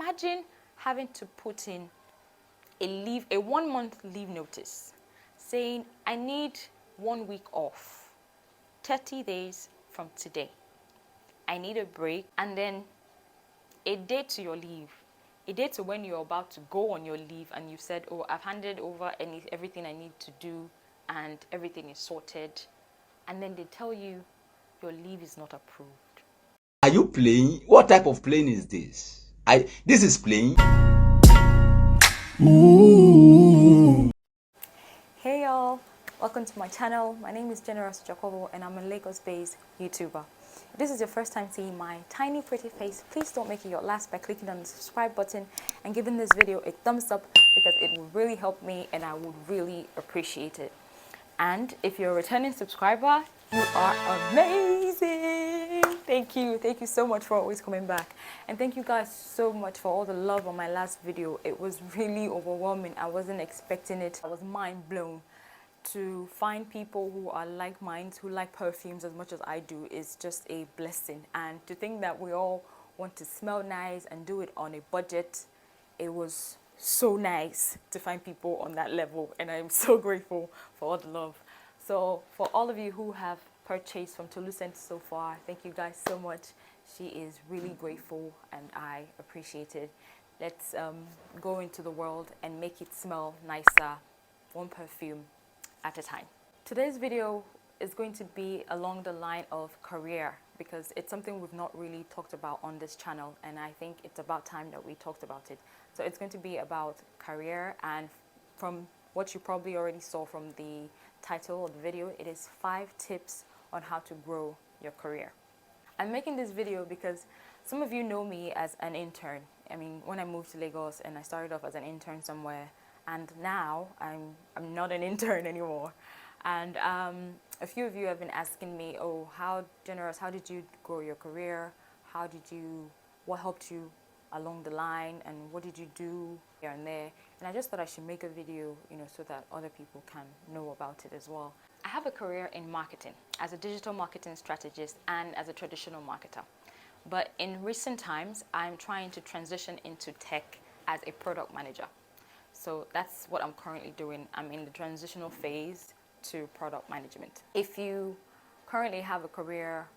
imagine having to put in a 1 month leave notice saying, I need 1 week off, 30 days from today. I need a break, and then a date to your leave, a date to when you're about to go on your leave, and you said, oh, I've handed over everything I need to do and everything is sorted, and then they tell you your leave is not approved. Are you playing? What type of playing is this? This is playing. Hey y'all, welcome to my channel. My name is Generous Jacobo and I'm a Lagos-based YouTuber. If this is your first time seeing my tiny pretty face, please don't make it your last by clicking on the subscribe button and giving this video a thumbs up, because it will really help me and I would really appreciate it. And if you're a returning subscriber, you are amazing. Thank you so much for always coming back, and thank you guys so much for all the love on my last video. It was really overwhelming. I wasn't expecting it. I was mind blown. To find people who are like minds, who like perfumes as much as I do, is just a blessing. And to think that we all want to smell nice and do it on a budget, it was so nice to find people on that level, and I'm so grateful for all the love. So for all of you who have purchased from Tolucent so far, thank you guys so much. She is really grateful and I appreciate it. Let's go into the world and make it smell nicer, one perfume at a time. Today's video is going to be along the line of career, because it's something we've not really talked about on this channel, and I think it's about time that we talked about it. So it's going to be about career, and from what you probably already saw from the title of the video, it is 5 tips on how to grow your career. I'm making this video because some of you know me as an intern. I mean, when I moved to Lagos and I started off as an intern somewhere, and now I'm not an intern anymore. And a few of you have been asking me, oh, how did you grow your career? What helped you along the line, and what did you do here and there? And I just thought I should make a video, so that other people can know about it as well. I have a career in marketing as a digital marketing strategist and as a traditional marketer. But in recent times, I'm trying to transition into tech as a product manager. So that's what I'm currently doing. I'm in the transitional phase to product management. If you currently have a career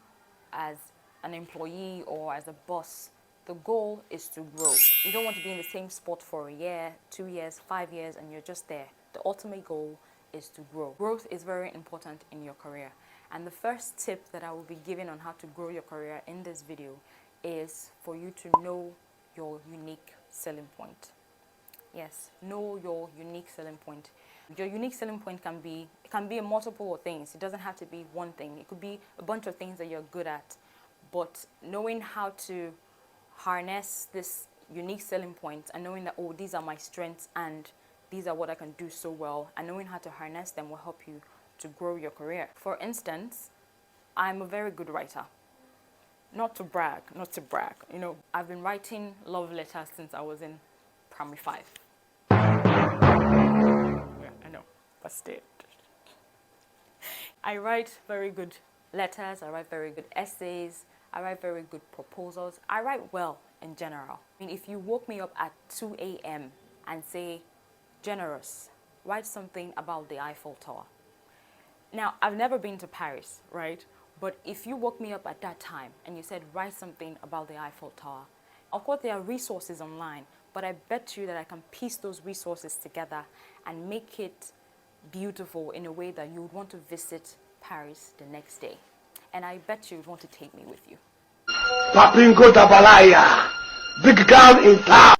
as an employee or as a boss, the goal is to grow. You don't want to be in the same spot for a year, 2 years, 5 years, and you're just there. The ultimate goal is to grow. Growth is very important in your career. And the first tip that I will be giving on how to grow your career in this video is for you to know your unique selling point. Yes, know your unique selling point. Your unique selling point can be a multiple of things. It doesn't have to be one thing. It could be a bunch of things that you're good at. But knowing how to harness this unique selling point and knowing that, oh, these are my strengths and these are what I can do so well, and knowing how to harness them will help you to grow your career. For instance, I'm a very good writer. Not to brag. I've been writing love letters since I was in primary 5. Yeah, I know, but still. I write very good letters, I write very good essays, I write very good proposals. I write well in general. I mean, if you woke me up at 2 a.m. and say, Generous, write something about the Eiffel Tower. Now, I've never been to Paris, right? But if you woke me up at that time and you said, write something about the Eiffel Tower, of course there are resources online, but I bet you that I can piece those resources together and make it beautiful in a way that you would want to visit Paris the next day. And I bet you would want to take me with you. Papingo Dabalaya, big girl in town.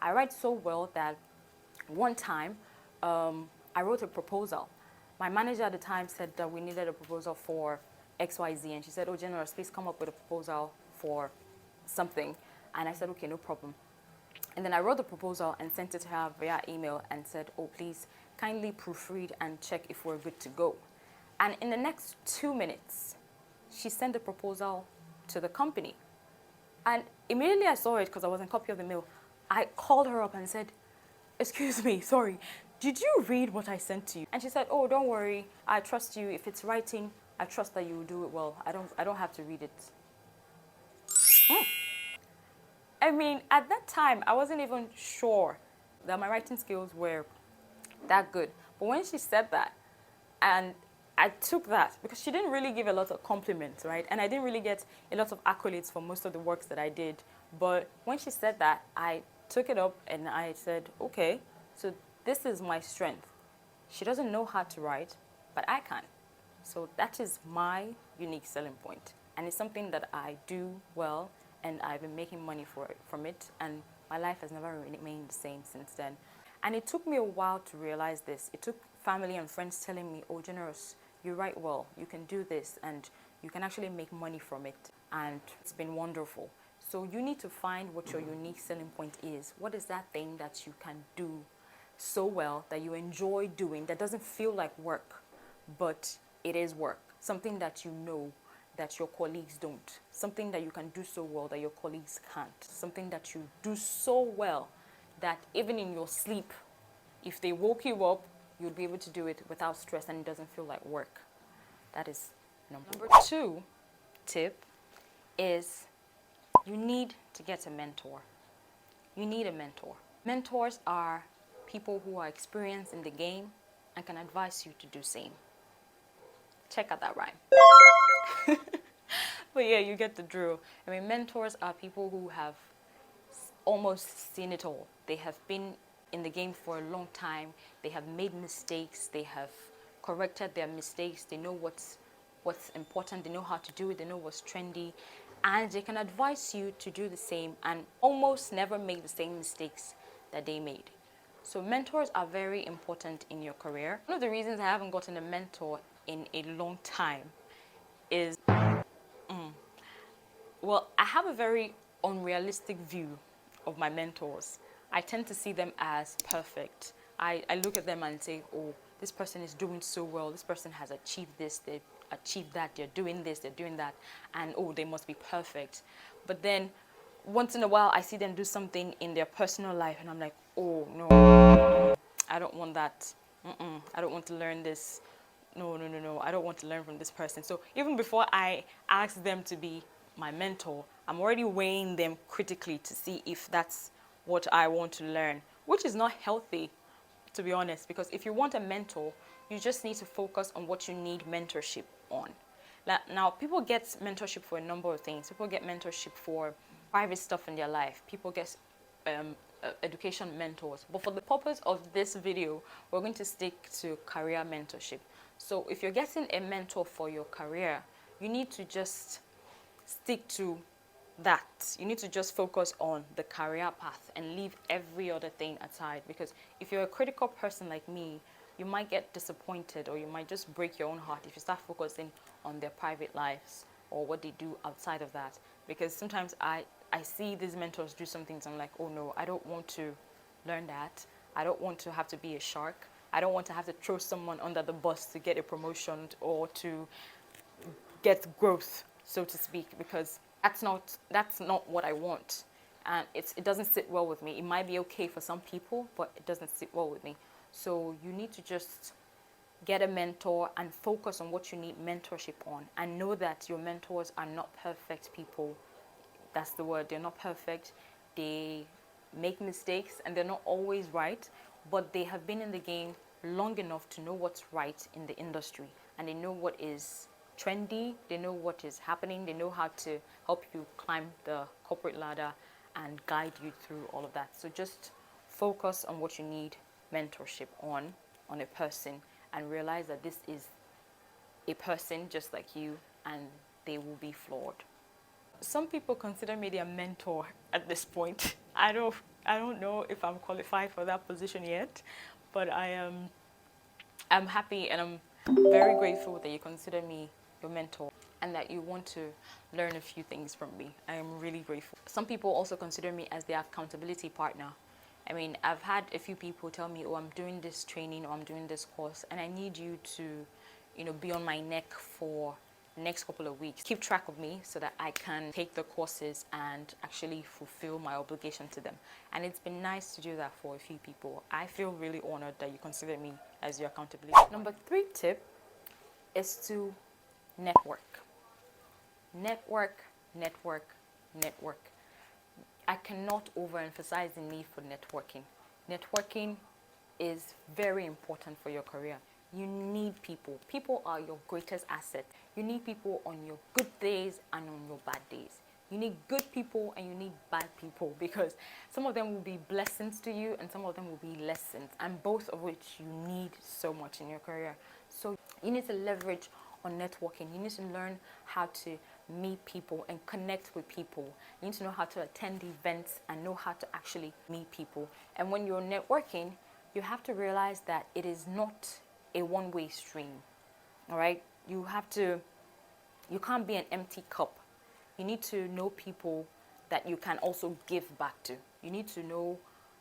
I write so well that one time I wrote a proposal. My manager at the time said that we needed a proposal for XYZ, and she said, oh, Generous, please come up with a proposal for something. And I said, okay, no problem. And then I wrote the proposal and sent it to her via email and said, oh, please kindly proofread and check if we're good to go. And in the next 2 minutes, she sent the proposal to the company. And immediately I saw it, because I was in copy of the mail, I called her up and said, excuse me, sorry, did you read what I sent to you? And she said, oh, don't worry, I trust you. If it's writing, I trust that you will do it well. I don't have to read it. I mean, at that time, I wasn't even sure that my writing skills were that good. But when she said that, and I took that because she didn't really give a lot of compliments, right? And I didn't really get a lot of accolades for most of the works that I did. But when she said that, I took it up and I said, okay, so this is my strength. She doesn't know how to write, but I can. So that is my unique selling point. And it's something that I do well, and I've been making money from it, and my life has never remained the same since then. And it took me a while to realize this. It took family and friends telling me, oh, Generous, you write well, you can do this, and you can actually make money from it. And it's been wonderful. So you need to find what your unique selling point is. What is that thing that you can do so well, that you enjoy doing, that doesn't feel like work, but it is work? Something that you know that your colleagues don't. Something that you can do so well that your colleagues can't. Something that you do so well that even in your sleep, if they woke you up, you'll be able to do it without stress and it doesn't feel like work. That is number 2 tip is you need to get a mentor. You need a mentor. Mentors are people who are experienced in the game and can advise you to do same. Check out that rhyme. But yeah, you get the drill. I mean, mentors are people who have almost seen it all. They have been in the game for a long time. They have made mistakes. They have corrected their mistakes. They know what's important. They know how to do it. They know what's trendy. And they can advise you to do the same and almost never make the same mistakes that they made. So mentors are very important in your career. One of the reasons I haven't gotten a mentor in a long time is, well, I have a very unrealistic view of my mentors. I tend to see them as perfect. I look at them and say, oh, this person is doing so well. This person has achieved this, they've achieved that, they're doing this, they're doing that, and oh, they must be perfect. But then once in a while, I see them do something in their personal life, and I'm like, oh, no, I don't want that. I don't want to learn this. No, I don't want to learn from this person. So even before I ask them to be my mentor, I'm already weighing them critically to see if that's what I want to learn, which is not healthy, to be honest, because if you want a mentor, you just need to focus on what you need mentorship on. Now, people get mentorship for a number of things. People get mentorship for private stuff in their life. People get education mentors. But for the purpose of this video, we're going to stick to career mentorship. So if you're getting a mentor for your career, you need to just stick to that. You need to just focus on the career path and leave every other thing aside, because if you're a critical person like me, you might get disappointed or you might just break your own heart if you start focusing on their private lives or what they do outside of that. Because sometimes I see these mentors do some things, I'm like, oh no, I don't want to learn that. I don't want to have to be a shark. I don't want to have to throw someone under the bus to get a promotion or to get growth, so to speak, because that's not what I want. And it doesn't sit well with me. It might be okay for some people, but it doesn't sit well with me. So you need to just get a mentor and focus on what you need mentorship on, and know that your mentors are not perfect people. That's the word. They're not perfect. They make mistakes and they're not always right, but they have been in the game long enough to know what's right in the industry, and they know what is trendy, they know what is happening, they know how to help you climb the corporate ladder and guide you through all of that. So just focus on what you need mentorship on a person, and realize that this is a person just like you and they will be flawed. Some people consider me their mentor at this point. I don't know if I'm qualified for that position yet, but I'm happy and I'm very grateful that you consider me your mentor and that you want to learn a few things from me. I am really grateful. Some people also consider me as their accountability partner. I mean, I've had a few people tell me, oh, I'm doing this training or I'm doing this course and I need you to, be on my neck for the next couple of weeks. Keep track of me so that I can take the courses and actually fulfill my obligation to them. And it's been nice to do that for a few people. I feel really honored that you consider me as your accountability. Number 3 tip is to network. Network, network, network. I cannot overemphasize the need for networking. Networking is very important for your career. You need people. People are your greatest asset. You need people on your good days and on your bad days. You need good people and you need bad people, because some of them will be blessings to you and some of them will be lessons, and both of which you need so much in your career. So you need to leverage on networking. You need to learn how to meet people and connect with people. You need to know how to attend events and know how to actually meet people. And when you're networking, you have to realize that it is not a one-way stream. All right? You can't be an empty cup. You need to know people that you can also give back to. You need to know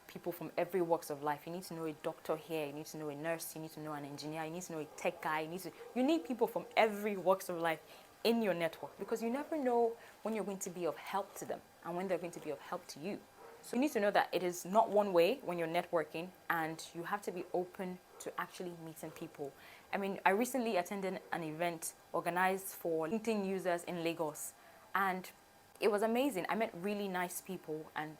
people from every walks of life. You need to know a doctor here, you need to know a nurse, you need to know an engineer, you need to know a tech guy, you need people from every walks of life in your network, because you never know when you're going to be of help to them and when they're going to be of help to you. So you need to know that it is not one way when you're networking, and you have to be open to actually meeting people. I mean, I recently attended an event organized for LinkedIn users in Lagos, and it was amazing. I met really nice people, and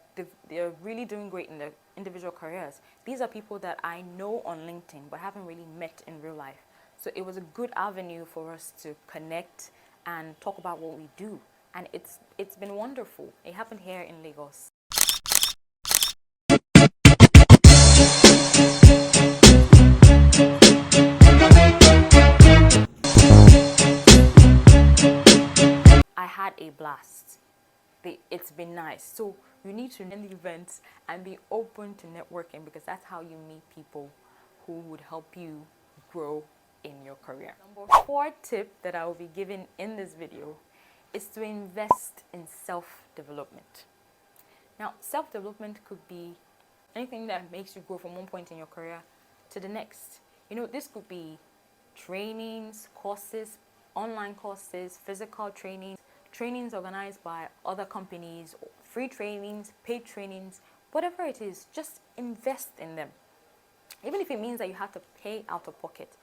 they're really doing great in their individual careers. These are people that I know on LinkedIn but haven't really met in real life. So it was a good avenue for us to connect and talk about what we do. And it's been wonderful. It happened here in Lagos. I had a blast. It's been nice. So you need to attend the events and be open to networking, because that's how you meet people who would help you grow in your career. Number 4 tip that I will be giving in this video is to invest in self-development. Now, self-development could be anything that makes you grow from one point in your career to the next. You know, this could be trainings, courses, online courses, physical trainings, trainings organized by other companies, free trainings, paid trainings, whatever it is, just invest in them. Even if it means that you have to pay out of pocket,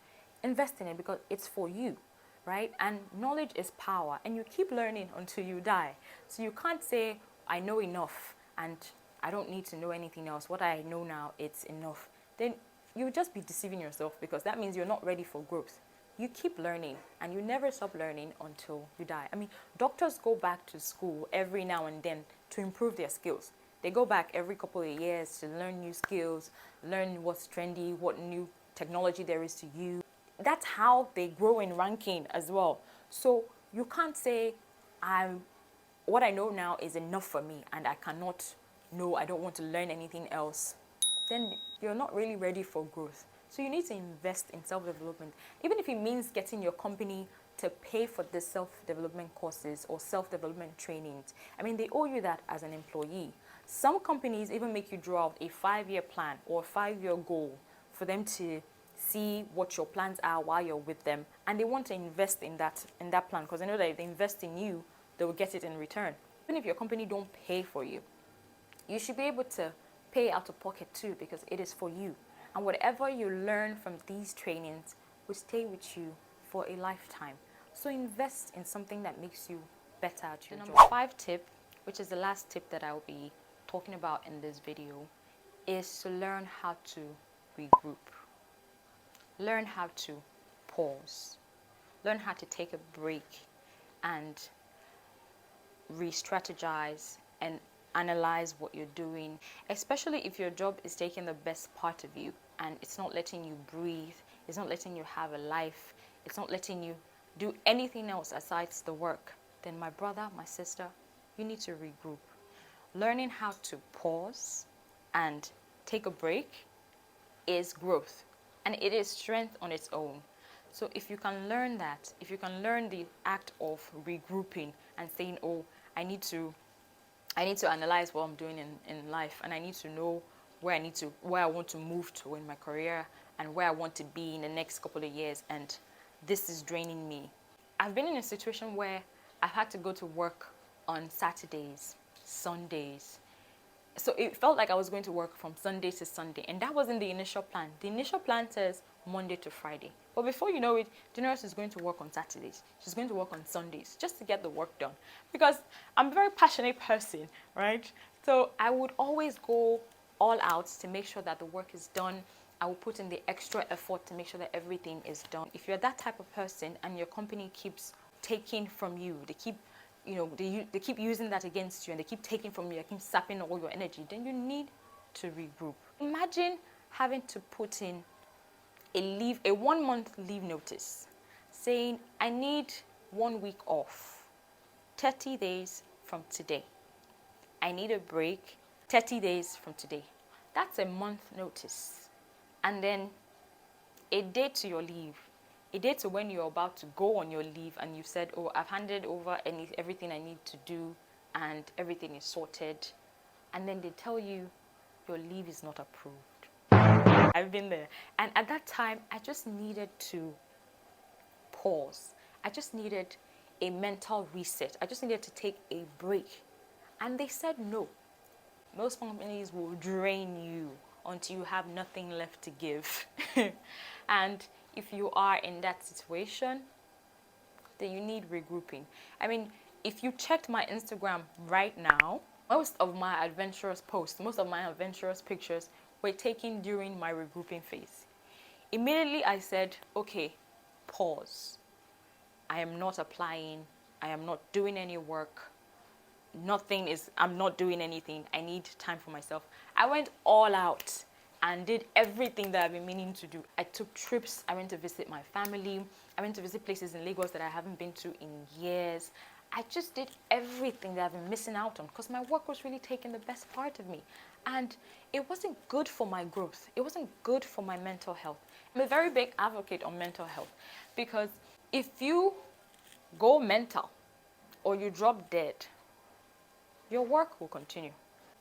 invest in it, because it's for you, right? And knowledge is power, and you keep learning until you die. So you can't say, I know enough and I don't need to know anything else. What I know now, it's enough. Then you'll just be deceiving yourself, because that means you're not ready for growth. You keep learning, and you never stop learning until you die. I mean, doctors go back to school every now and then to improve their skills. They go back every couple of years to learn new skills, learn what's trendy, what new technology there is to use. That's how they grow in ranking as well. So you can't say, what I know now is enough for me and I don't want to learn anything else. Then you're not really ready for growth. So you need to invest in self-development, even if it means getting your company to pay for the self-development courses or self-development trainings. I mean, they owe you that as an employee. Some companies even make you draw out a 5-year plan or a 5-year goal for them to see what your plans are while you're with them, and they want to invest in that plan, because they know that if they invest in you, they will get it in return. Even if your company don't pay for you, you should be able to pay out of pocket too, because it is for you. And whatever you learn from these trainings will stay with you for a lifetime. So invest in something that makes you better at your job. Number 5 tip, which is the last tip that I will be talking about in this video, is to learn how to regroup. Learn how to pause. Learn how to take a break and re-strategize and analyze what you're doing, especially if your job is taking the best part of you and it's not letting you breathe, it's not letting you have a life, it's not letting you do anything else aside the work. Then my brother, my sister, you need to regroup. Learning how to pause and take a break is growth, and it is strength on its own. So if you can learn that, if you can learn the act of regrouping and saying, oh, I need to analyze what I'm doing in life, and I need to know where I want to move to in my career and where I want to be in the next couple of years, and this is draining me. I've been in a situation where I've had to go to work on Saturdays, Sundays, So it felt like I was going to work from Sunday to Sunday, and that wasn't the initial plan. The initial plan says Monday to Friday. But before you know it, Generous is going to work on Saturdays. She's going to work on Sundays just to get the work done. Because I'm a very passionate person, right? So I would always go all out to make sure that the work is done. I will put in the extra effort to make sure that everything is done. If you're that type of person and your company keeps taking from you, they keep keep using that against you, and they keep taking from you, they keep sapping all your energy, then you need to regroup. Imagine having to put in a 1 month leave notice saying, I need 1 week off, 30 days from today. I need a break, 30 days from today. That's a month notice. And then a date to your leave, a date to when you're about to go on your leave, and you've said, oh, I've handed over everything I need to do and everything is sorted. And then they tell you your leave is not approved. I've been there. And at that time, I just needed to pause. I just needed a mental reset. I just needed to take a break. And they said no. Most companies will drain you until you have nothing left to give. And if you are in that situation, then you need regrouping. I mean, if you checked my Instagram right now, most of my adventurous posts, most of my adventurous pictures were taken during my regrouping phase. Immediately I said, okay, pause. I am not applying. I am not doing any work. I'm not doing anything. I need time for myself. I went all out and did everything that I've been meaning to do. I took trips. I went to visit my family. I went to visit places in Lagos that I haven't been to in years. I just did everything that I've been missing out on because my work was really taking the best part of me. And it wasn't good for my growth. It wasn't good for my mental health. I'm a very big advocate on mental health because if you go mental or you drop dead, your work will continue.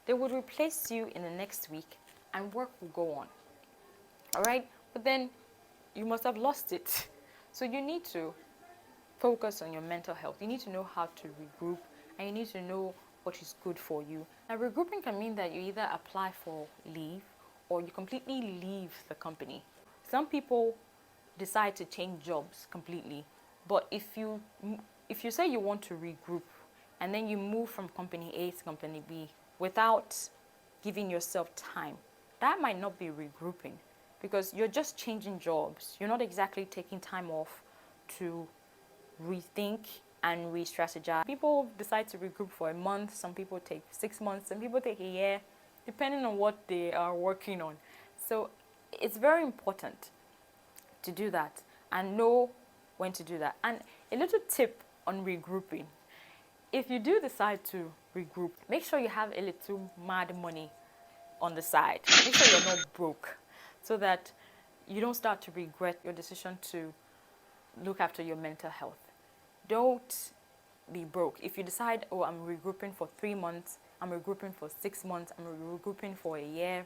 They would replace you in the next week and work will go on. All right? But then you must have lost it. So you need to focus on your mental health. You need to know how to regroup, and you need to know what is good for you. Now, regrouping can mean that you either apply for leave or you completely leave the company. Some people decide to change jobs completely, but if you say you want to regroup and then you move from company A to company B without giving yourself time, that might not be regrouping because you're just changing jobs. You're not exactly taking time off to rethink and re-strategize. People decide to regroup for a month, some people take 6 months, some people take a year, depending on what they are working on. So it's very important to do that and know when to do that. And a little tip on regrouping: if you do decide to regroup, make sure you have a little mad money on the side. Make sure you're not broke so that you don't start to regret your decision to look after your mental health. Don't be broke. If you decide, oh, I'm regrouping for 3 months, I'm regrouping for 6 months, I'm regrouping for a year,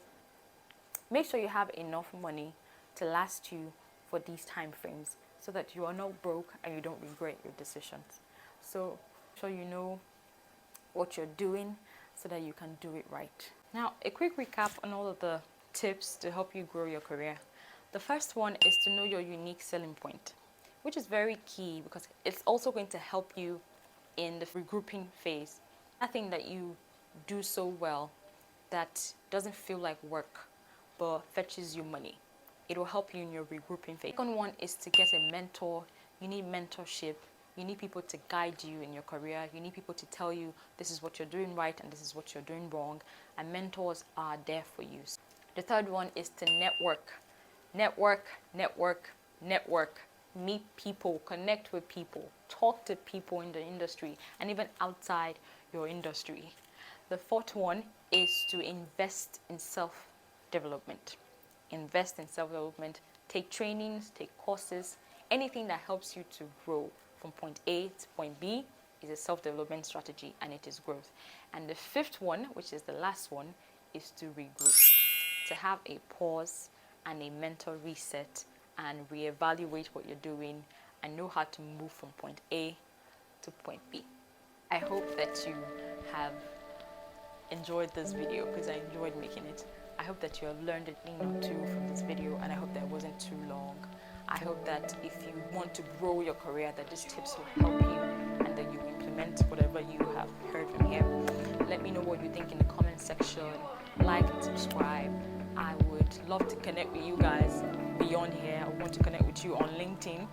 make sure you have enough money to last you for these time frames so that you are not broke and you don't regret your decisions. So you know what you're doing so that you can do it right. Now, a quick recap on all of the tips to help you grow your career. The first one is to know your unique selling point, which is very key because it's also going to help you in the regrouping phase. Nothing that you do so well that doesn't feel like work but fetches you money. It will help you in your regrouping phase. The second one is to get a mentor. You need mentorship. You need people to guide you in your career. You need people to tell you this is what you're doing right and this is what you're doing wrong. And mentors are there for you. The third one is to network. Network, network, network. Meet people, connect with people, talk to people in the industry and even outside your industry. The fourth one is to invest in self-development. Invest in self-development. Take trainings, take courses, anything that helps you to grow from point A to point B is a self-development strategy, and it is growth. And the fifth one, which is the last one, is to regroup. To have a pause and a mental reset and reevaluate what you're doing and know how to move from point A to point B. I hope that you have enjoyed this video, because I enjoyed making it. I hope that you have learned a thing or two from this video, and I hope that it wasn't too long. I hope that if you want to grow your career, that these tips will help you and that you implement whatever you have heard from here. Let me know what you think in the comment section. Like and subscribe. I would love to connect with you guys beyond here. I want to connect with you on LinkedIn,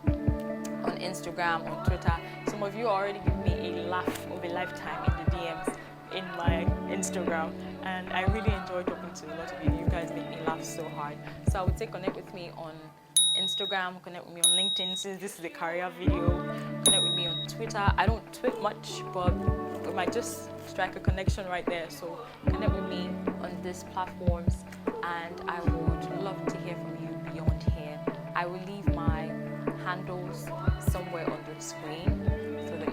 on Instagram, on Twitter. Some of you already give me a laugh of a lifetime in the DMs in my Instagram, and I really enjoy talking to a lot of you. You guys make me laugh so hard. So I would say connect with me on Instagram, connect with me on LinkedIn, since this is a career video. Connect with me on Twitter. I don't tweet much, but we might just strike a connection right there. So connect with me on these platforms, and I would love to hear from you beyond here. I will leave my handles somewhere on the screen so that